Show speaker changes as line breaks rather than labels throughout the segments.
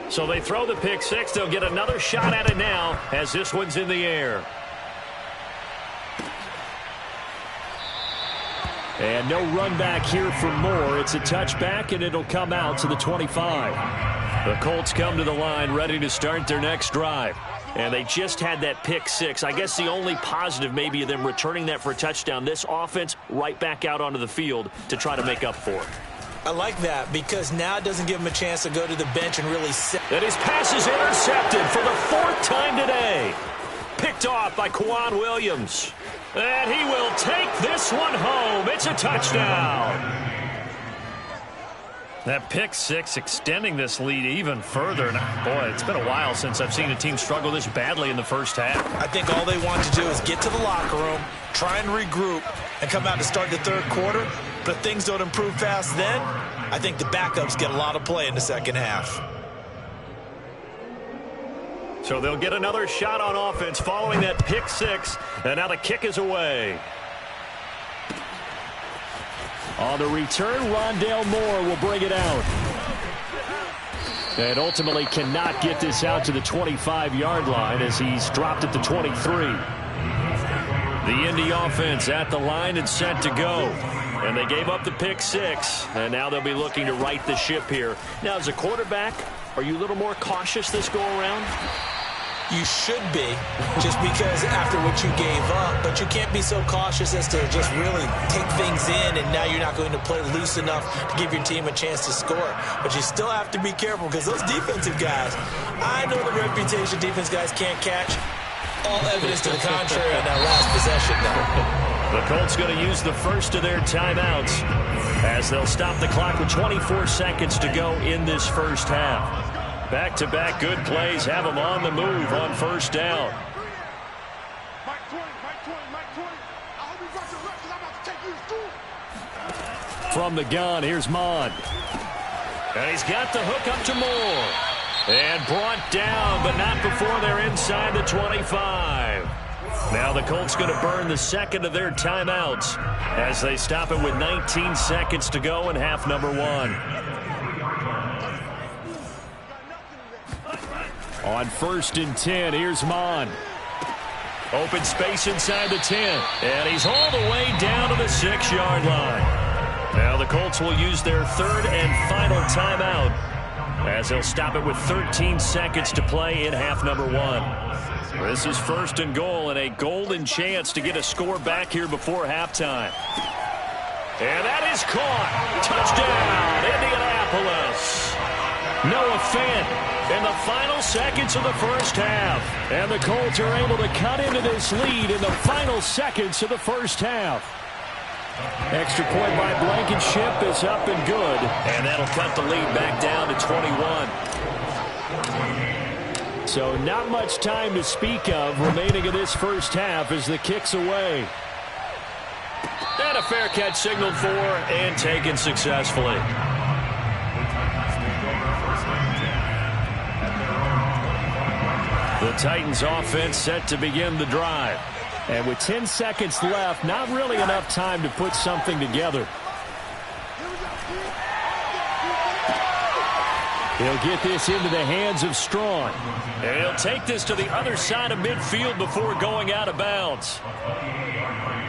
So they throw the pick six. They'll get another shot at it now as this one's in the air. And no run back here for Moore. It's a touchback, and it'll come out to the 25. The Colts come to the line ready to start their next drive. And they just had that pick six. I guess the only positive maybe of them returning that for a touchdown. This offense right back out onto the field to try to make up for it.
I like that because now it doesn't give him a chance to go to the bench and really set.
And his pass is intercepted for the fourth time today. Picked off by Kwan Williams. And he will take this one home. It's a touchdown. That pick six extending this lead even further. And boy, it's been a while since I've seen a team struggle this badly in the first half.
I think all they want to do is get to the locker room, try and regroup, and come out to start the third quarter. But if things don't improve fast then, I think the backups get a lot of play in the second half.
So they'll get another shot on offense following that pick six. And now the kick is away. On the return, Rondale Moore will bring it out. And ultimately cannot get this out to the 25-yard line as he's dropped at the 23. The Indy offense at the line and set to go. And they gave up the pick six. And now they'll be looking to right the ship here. Now, as a quarterback, are you a little more cautious this go-around?
You should be, just because after what you gave up, but you can't be so cautious as to just really take things in, and now you're not going to play loose enough to give your team a chance to score. But you still have to be careful because those defensive guys, I know the reputation defense guys can't catch. All evidence to the contrary on that last possession, though.
The Colts going to use the first of their timeouts as they'll stop the clock with 24 seconds to go in this first half. Back-to-back good plays have them on the move on first down. From the gun, here's Mond. And he's got the hook up to Moore. And brought down, but not before they're inside the 25. Now the Colts going to burn the second of their timeouts as they stop it with 19 seconds to go in half number one. On 1st and 10, here's Mond. Open space inside the 10. And he's all the way down to the 6-yard line. Now the Colts will use their third and final timeout as they'll stop it with 13 seconds to play in half number one. This is 1st and goal and a golden chance to get a score back here before halftime. And that is caught. Touchdown, Indianapolis. Noah Fant in the final seconds of the first half. And the Colts are able to cut into this lead in the final seconds of the first half. Extra point by Blankenship is up and good. And that'll cut the lead back down to 21. So not much time to speak of remaining in this first half as the kick's away. And a fair catch signaled for and taken successfully. The Titans offense set to begin the drive. And with 10 seconds left, not really enough time to put something together. He'll get this into the hands of Strong. And he'll take this to the other side of midfield before going out of bounds.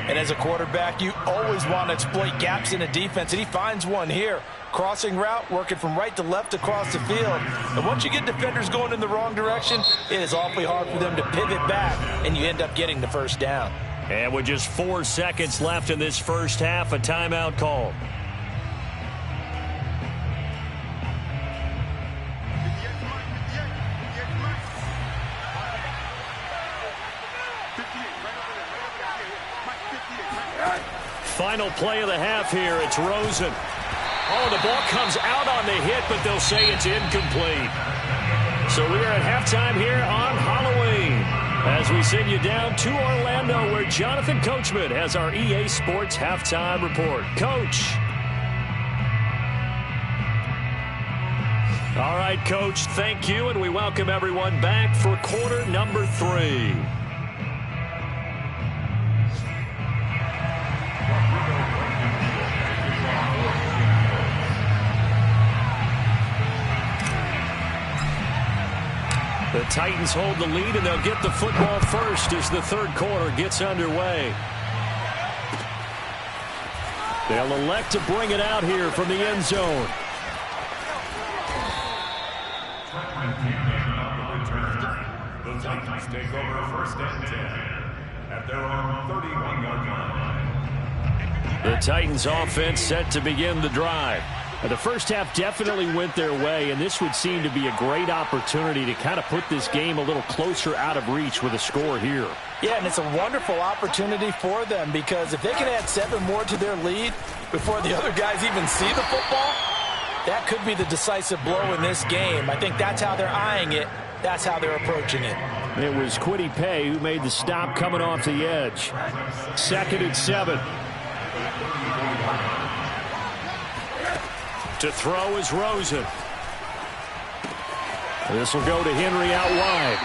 And as a quarterback, you always want to exploit gaps in a defense, and he finds one here. Crossing route, working from right to left across the field. And once you get defenders going in the wrong direction, it is awfully hard for them to pivot back, and you end up getting the first down.
And with just 4 seconds left in this first half, a timeout called. Final play of the half here. It's Rosen. Oh, the ball comes out on the hit, but they'll say it's incomplete. So we are at halftime here on Halloween as we send you down to Orlando where Jonathan Coachman has our EA Sports halftime report. Coach. All right, Coach, thank you, and we welcome everyone back for quarter number 3. The Titans hold the lead, and they'll get the football first as the third quarter gets underway. They'll elect to bring it out here from the end zone.
The Titans take over first and 10 at their own 31-yard line.
The Titans offense set to begin the drive. The first half definitely went their way, and this would seem to be a great opportunity to kind of put this game a little closer out of reach with a score here.
Yeah, and it's a wonderful opportunity for them because if they can add 7 more to their lead before the other guys even see the football, that could be the decisive blow in this game. I think that's how they're eyeing it. That's how they're approaching it.
It was Kwity Paye who made the stop coming off the edge. 2nd and 7. To throw is Rosen. This will go to Henry out wide.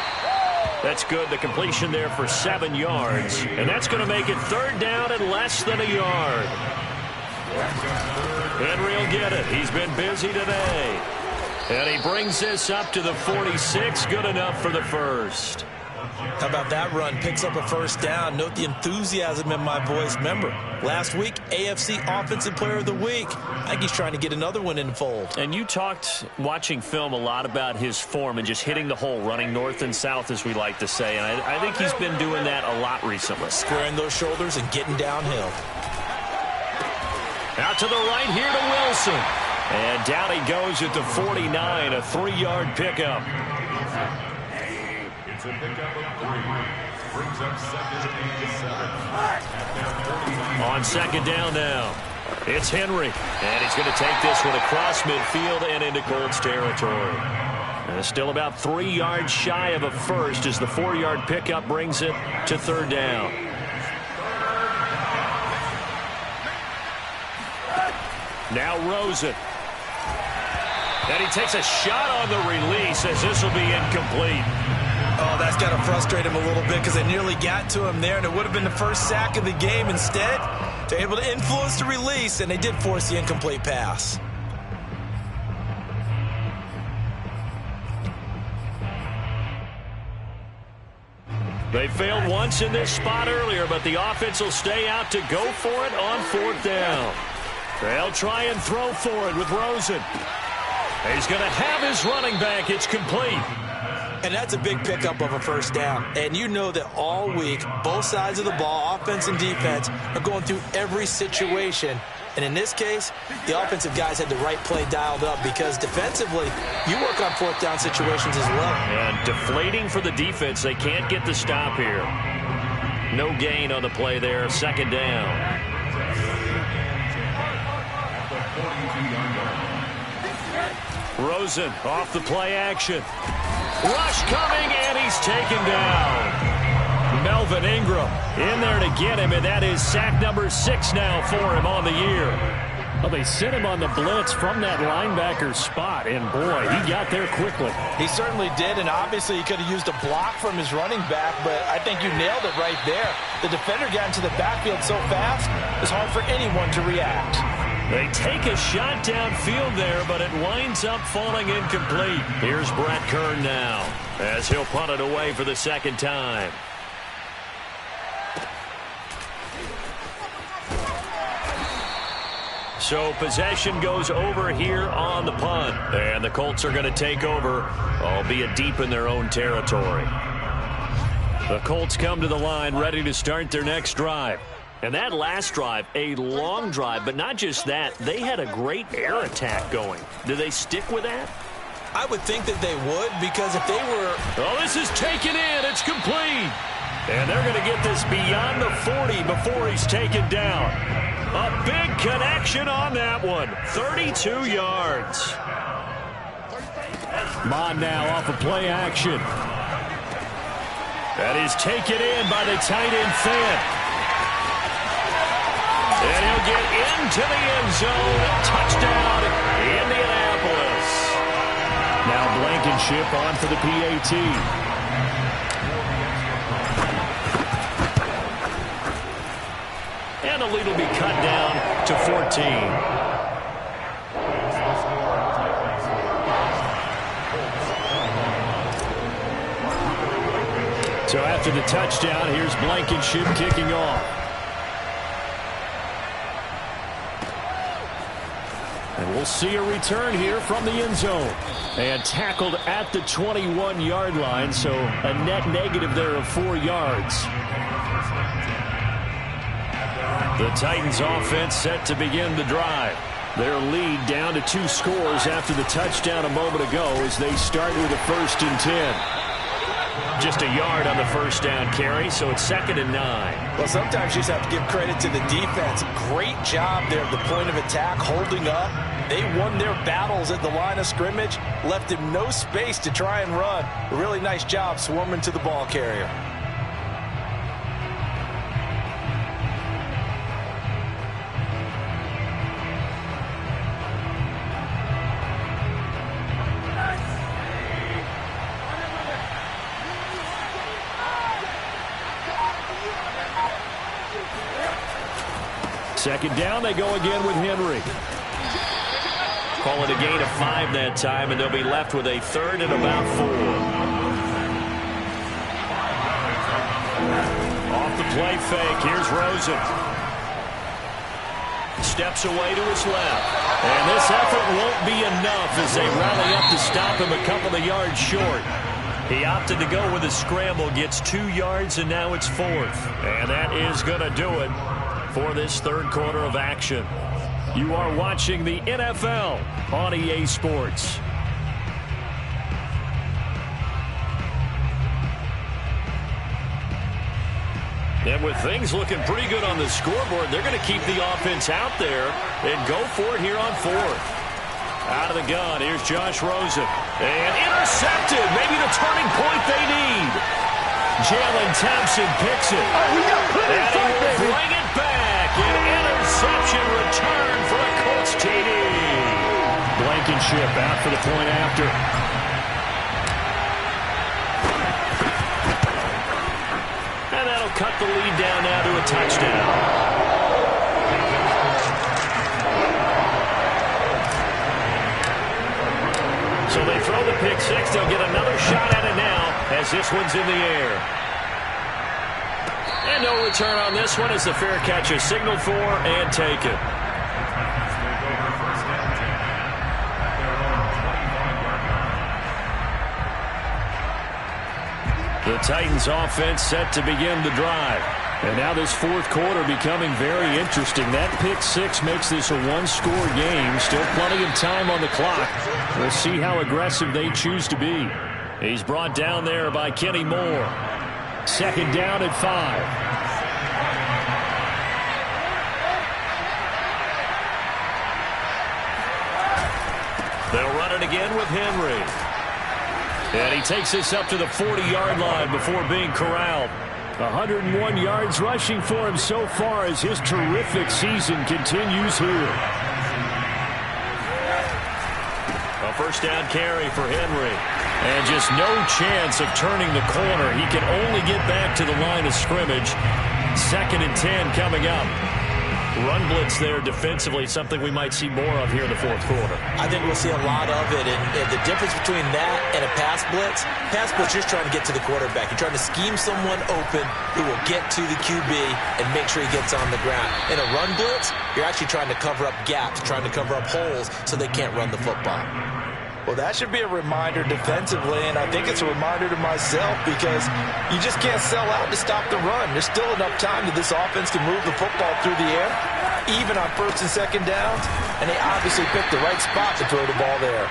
That's good. The completion there for 7 yards. And that's going to make it 3rd down and less than a yard. Henry will get it. He's been busy today. And he brings this up to the 46. Good enough for the first.
How about that run? Picks up a first down. Note the enthusiasm in my voice. Remember, last week, AFC Offensive Player of the Week. I think he's trying to get another one in the fold.
And you talked, watching film, a lot about his form and just hitting the hole, running north and south, as we like to say. And I think he's been doing that a lot recently.
Squaring those shoulders and getting downhill.
Out to the right here to Wilson. And down he goes at the 49, a 3-yard pickup.
It's a pickup of 3. Brings up 2nd and 7.
On 2nd down now, it's Henry. And he's going to take this one across midfield and into Colts territory. And still about 3 yards shy of a first as the 4-yard pickup brings it to 3rd down. Now Rosen. And he takes a shot on the release as this will be incomplete.
Oh, that's got to frustrate him a little bit because they nearly got to him there, and it would have been the first sack of the game. Instead, they're able to influence the release, and they did force the incomplete pass.
They failed once in this spot earlier, but the offense will stay out to go for it on 4th down. They'll try and throw for it with Rosen. He's going to have his running back. It's complete.
And that's a big pickup of a first down. And you know that all week, both sides of the ball, offense and defense, are going through every situation. And in this case, the offensive guys had the right play dialed up because defensively, you work on 4th down situations as well.
And deflating for the defense. They can't get the stop here. No gain on the play there. 2nd down. Rosen off the play action. Rush coming, and he's taken down. Melvin Ingram in there to get him, and that is sack number 6 now for him on the year. Well, they sent him on the blitz from that linebacker spot, and boy, he got there quickly.
He certainly did, and obviously he could have used a block from his running back, but I think you nailed it right there. The defender got into the backfield so fast, it's hard for anyone to react.
They take a shot downfield there, but it winds up falling incomplete. Here's Brett Kern now, as he'll punt it away for the 2nd time. So possession goes over here on the punt, and the Colts are going to take over, albeit deep in their own territory. The Colts come to the line ready to start their next drive. And that last drive, a long drive, but not just that. They had a great air attack going. Do they stick with that?
I would think that they would because if they were...
Oh, this is taken in. It's complete. And they're going to get this beyond the 40 before he's taken down. A big connection on that one. 32 yards. Mond now off of play action. That is taken in by the tight end Fant. And he'll get into the end zone. Touchdown, Indianapolis. Now Blankenship on for the PAT. And the lead will be cut down to 14. So after the touchdown, here's Blankenship kicking off. And we'll see a return here from the end zone. And tackled at the 21-yard line, so a net negative there of 4 yards. The Titans offense set to begin the drive. Their lead down to 2 scores after the touchdown a moment ago as they start with a 1st and 10. Just a yard on the first down carry, so it's 2nd and 9.
Well, sometimes you just have to give credit to the defense. Great job there at the point of attack, holding up. They won their battles at the line of scrimmage, left him no space to try and run. A really nice job swarming to the ball carrier.
Second down, they go again with Henry. Call it a gain of 5 that time, and they'll be left with a 3rd and about 4. Off the play fake, here's Rosen. Steps away to his left. And this effort won't be enough as they rally up to stop him a couple of yards short. He opted to go with a scramble, gets 2 yards, and now it's 4th. And that is going to do it for this 3rd quarter of action. You are watching the NFL on EA Sports. And with things looking pretty good on the scoreboard, they're going to keep the offense out there and go for it here on 4th. Out of the gun, here's Josh Rosen. And intercepted, maybe the turning point they need. Jalen Thompson picks it.
Oh, we got plenty of time, baby.
Bring it back. An interception return for a Colts TD. Blankenship out for the point after. And that'll cut the lead down now to a touchdown. So they throw the pick 6. They'll get another shot at it now as this one's in the air. And no return on this one as the fair catch is signaled for and taken. The Titans offense set to begin the drive. And now this 4th quarter becoming very interesting. That pick 6 makes this a 1-score game. Still plenty of time on the clock. We'll see how aggressive they choose to be. He's brought down there by Kenny Moore. 2nd down at 5. They'll run it again with Henry. And he takes this up to the 40-yard line before being corralled. 101 yards rushing for him so far as his terrific season continues here. A 1st down carry for Henry. And just no chance of turning the corner. He can only get back to the line of scrimmage. 2nd and 10 coming up. Run blitz there defensively, something we might see more of here in the 4th quarter.
I think we'll see a lot of it, and the difference between that and a pass blitz, you're just trying to get to the quarterback. You're trying to scheme someone open who will get to the QB and make sure he gets on the ground. In a run blitz, you're actually trying to cover up gaps, trying to cover up holes so they can't run the football. Well, that should be a reminder defensively, and I think it's a reminder to myself because you just can't sell out to stop the run. There's still enough time that this offense can move the football through the air, even on 1st and 2nd downs, and they obviously picked the right spot to throw the ball there.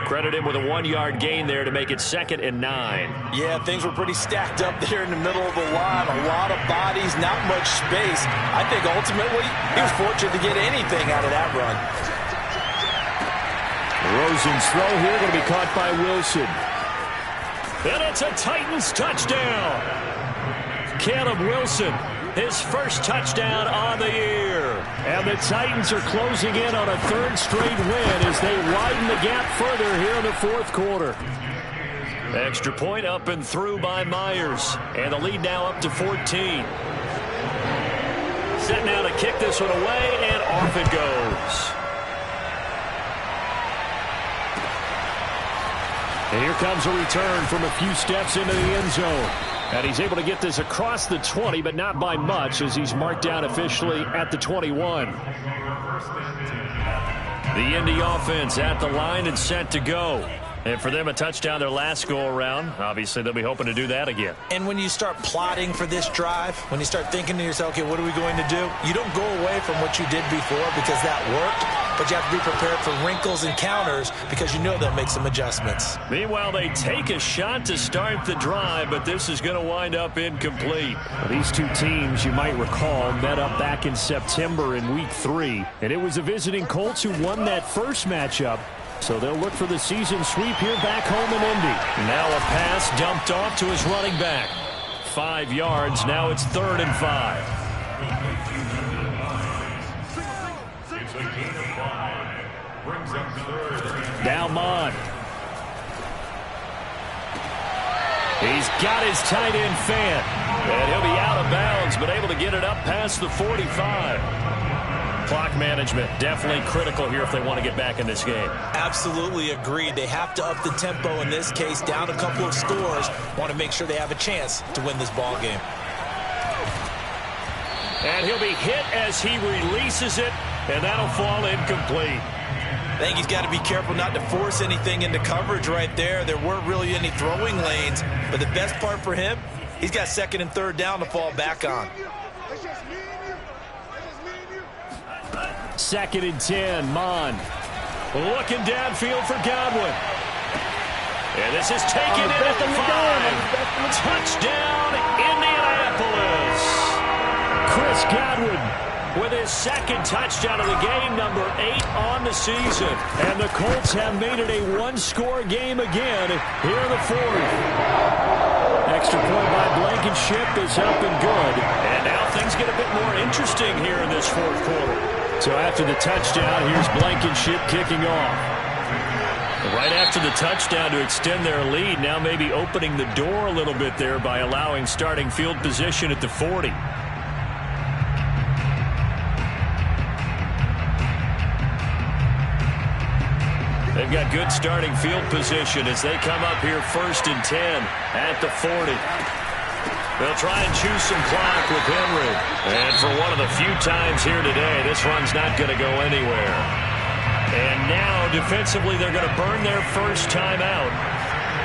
Credit him with a 1-yard gain there to make it 2nd and 9.
Yeah, things were pretty stacked up there in the middle of the line. A lot of bodies, not much space. I think ultimately he was fortunate to get anything out of that run.
Rosen's throw here going to be caught by Wilson. And it's a Titans touchdown. Caleb Wilson, his 1st touchdown on the year. And the Titans are closing in on a 3rd straight win as they widen the gap further here in the 4th quarter. Extra point up and through by Myers. And the lead now up to 14. Set now to kick this one away, and off it goes. And here comes a return from a few steps into the end zone. And he's able to get this across the 20, but not by much, as he's marked down officially at the 21. The Indy offense at the line and set to go. And for them, a touchdown their last go-around. Obviously, they'll be hoping to do that again.
And when you start plotting for this drive, when you start thinking to yourself, okay, what are we going to do? You don't go away from what you did before because that worked, but you have to be prepared for wrinkles and counters because you know they'll make some adjustments.
Meanwhile, they take a shot to start the drive, but this is going to wind up incomplete. Well, these two teams, you might recall, met up back in September in Week 3, and it was the visiting Colts who won that first matchup. So they'll look for the season sweep here back home in Indy. Now a pass dumped off to his running back. 5 yards. Now it's 3rd and 5. Now Mond. He's got his tight end fan. And he'll be out of bounds, but able to get it up past the 45. Clock management definitely critical here if they want to get back in this game.
Absolutely agreed. They have to up the tempo in this case, down a couple of scores. Want to make sure they have a chance to win this ball game.
And he'll be hit as he releases it, and that'll fall incomplete.
I think he's got to be careful not to force anything into coverage right there. There weren't really any throwing lanes, but the best part for him, he's got 2nd and 3rd down to fall back on.
2nd and 10, Mond. Looking downfield for Godwin. And this is taken in at the 5. Touchdown, Indianapolis. Chris Godwin with his 2nd touchdown of the game, number 8 on the season. And the Colts have made it a one-score game again here in the 4th. Extra point by Blankenship is up and good. And now things get a bit more interesting here in this 4th quarter. So after the touchdown, here's Blankenship kicking off. Right after the touchdown to extend their lead, now maybe opening the door a little bit there by allowing starting field position at the 40. They've got good starting field position as they come up here 1st and 10 at the 40. They'll try and choose some clock with Henry. And for one of the few times here today, this run's not going to go anywhere. And now, defensively, they're going to burn their first timeout.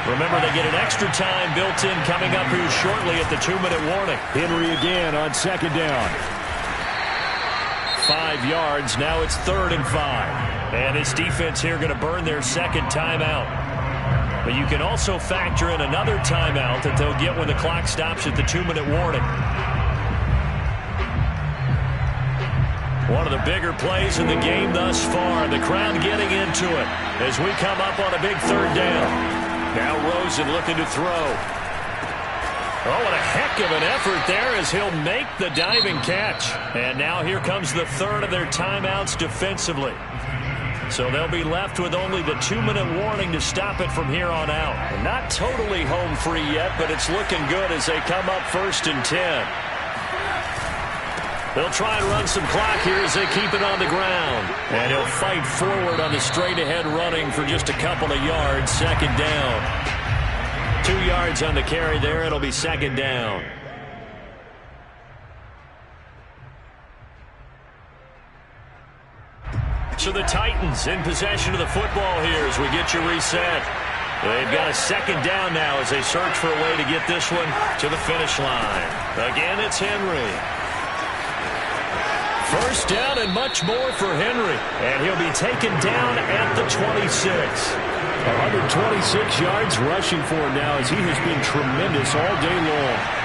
Remember, they get an extra time built in coming up here shortly at the 2-minute warning. Henry again on 2nd down. 5 yards. Now it's 3rd and 5. And this defense here going to burn their 2nd timeout. But you can also factor in another timeout that they'll get when the clock stops at the 2-minute warning. One of the bigger plays in the game thus far. The crowd getting into it as we come up on a big 3rd down. Now Rosen looking to throw. Oh, what a heck of an effort there as he'll make the diving catch. And now here comes the 3rd of their timeouts defensively. So they'll be left with only the 2-minute warning to stop it from here on out. Not totally home free yet, but it's looking good as they come up 1st and 10. They'll try and run some clock here as they keep it on the ground. And he'll fight forward on the straight-ahead running for just a couple of yards. 2nd down. 2 yards on the carry there. It'll be 2nd down. So the Titans in possession of the football here as we get you reset. They've got a 2nd down now as they search for a way to get this one to the finish line. Again, it's Henry. 1st down and much more for Henry. And he'll be taken down at the 26. 126 yards rushing for him now as he has been tremendous all day long.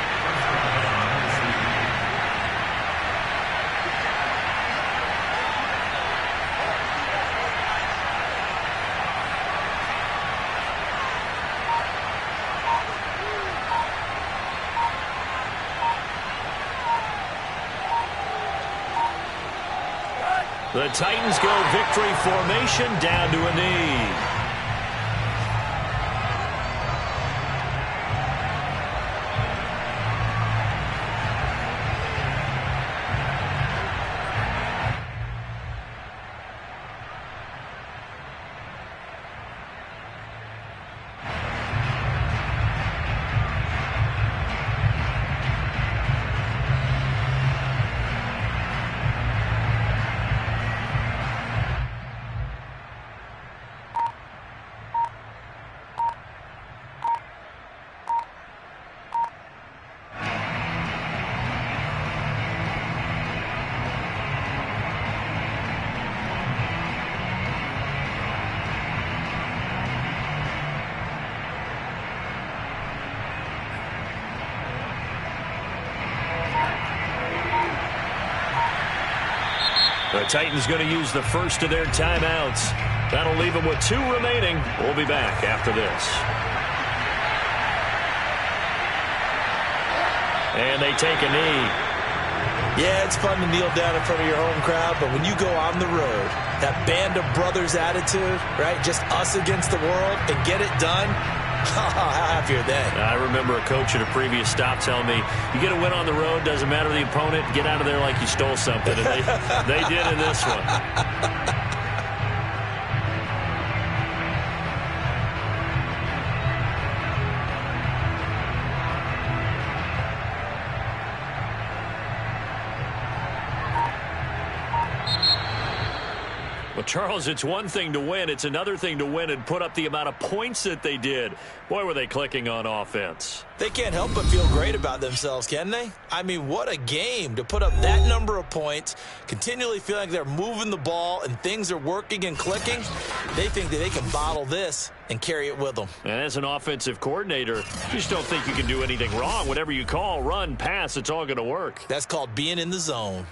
The Titans go victory formation down to a knee. The Titans going to use the first of their timeouts. That'll leave them with 2 remaining. We'll be back after this. And they take a knee.
Yeah, it's fun to kneel down in front of your home crowd, but when you go on the road, that band of brothers attitude, right, just us against the world, and get it done, how happy are they?
I remember a coach at a previous stop telling me, you get a win on the road, doesn't matter the opponent, get out of there like you stole something. And they did in this one. Well, Charles, it's one thing to win. It's another thing to win and put up the amount of points that they did. Boy, were they clicking on offense.
They can't help but feel great about themselves, can they? I mean, what a game to put up that number of points, continually feel like they're moving the ball and things are working and clicking. They think that they can bottle this and carry it with them.
And as an offensive coordinator, you just don't think you can do anything wrong. Whatever you call, run, pass, it's all going to work.
That's called being in the zone.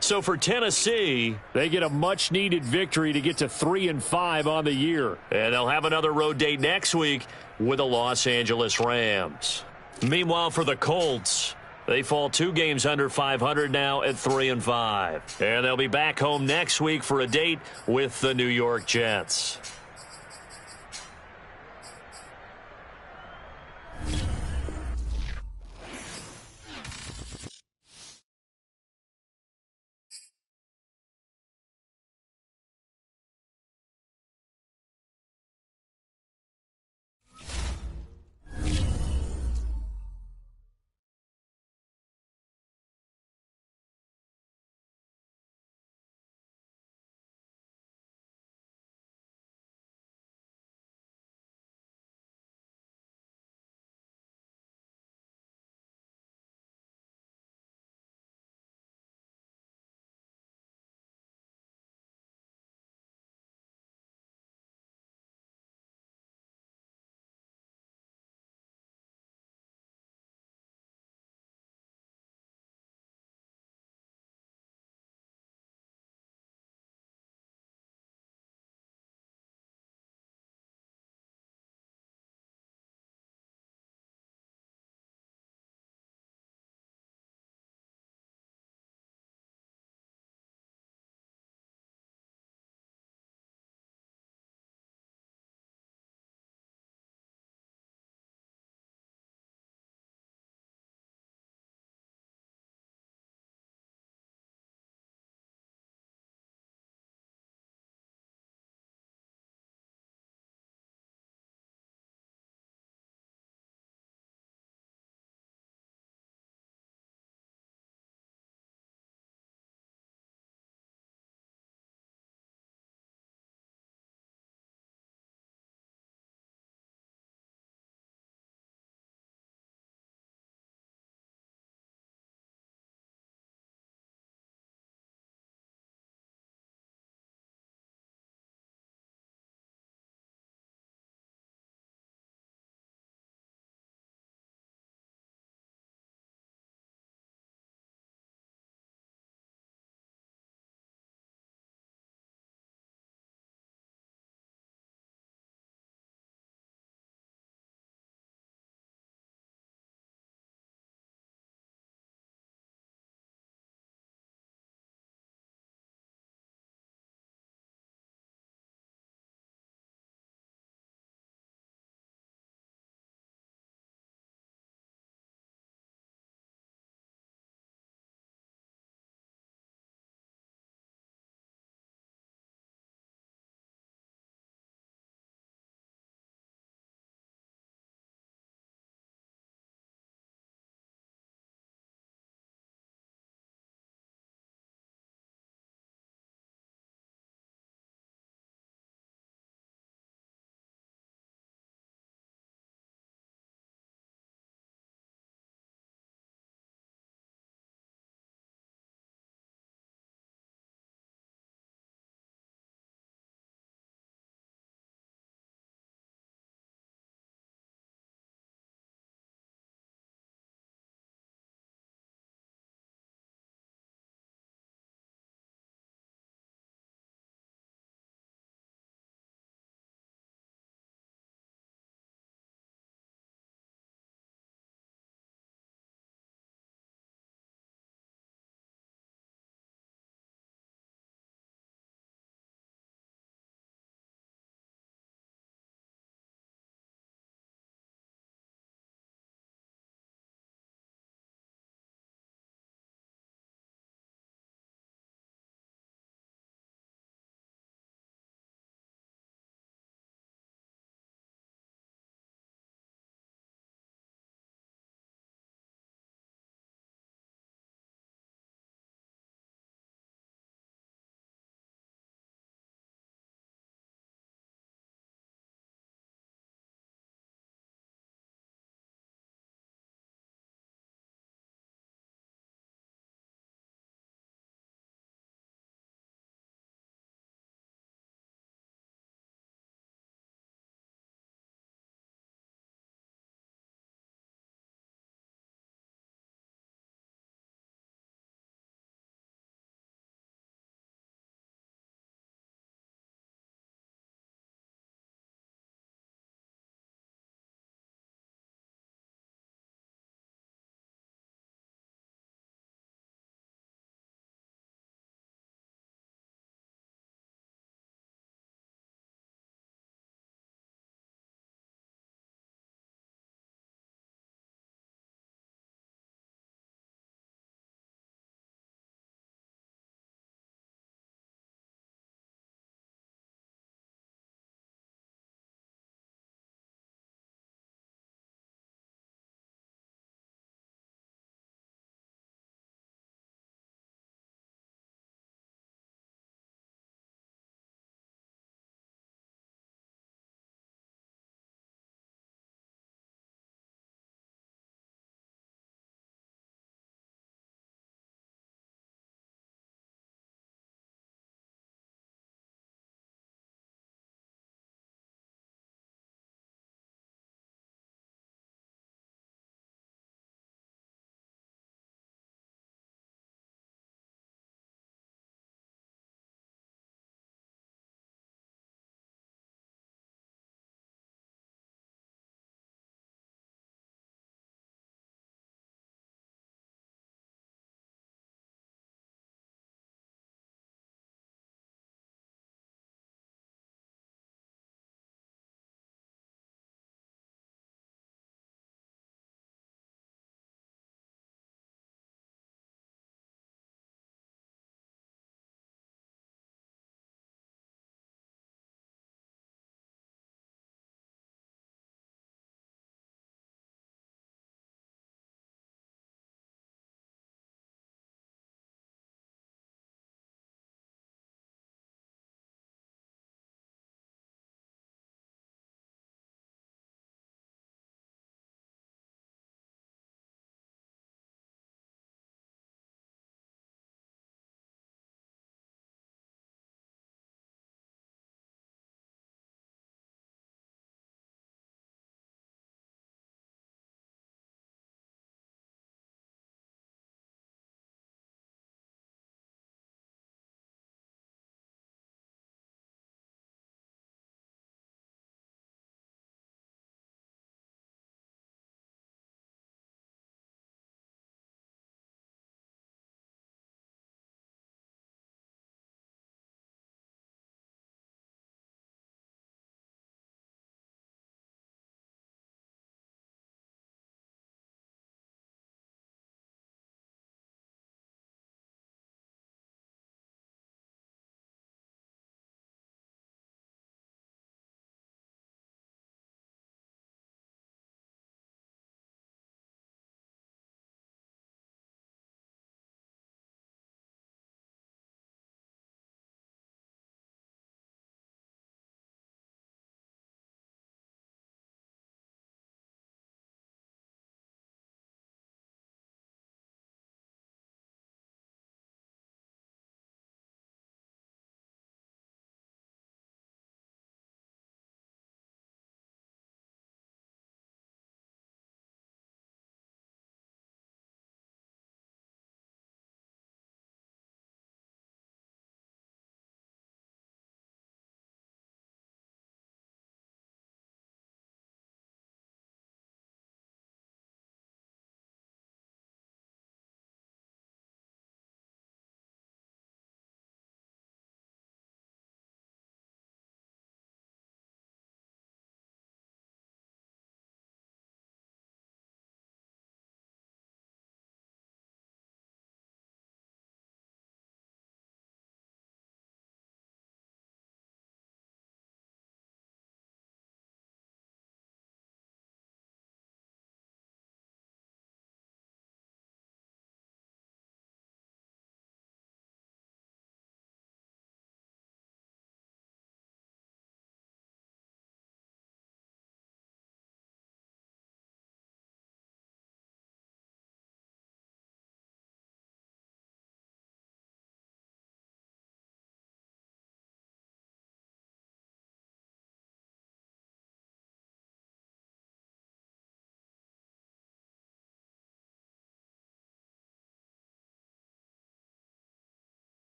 So for Tennessee, they get a much-needed victory to get to 3-5 on the year. And they'll have another road date next week with the Los Angeles Rams. Meanwhile, for the Colts, they fall 2 games under 500 now at 3-5. And they'll be back home next week for a date with the New York Jets.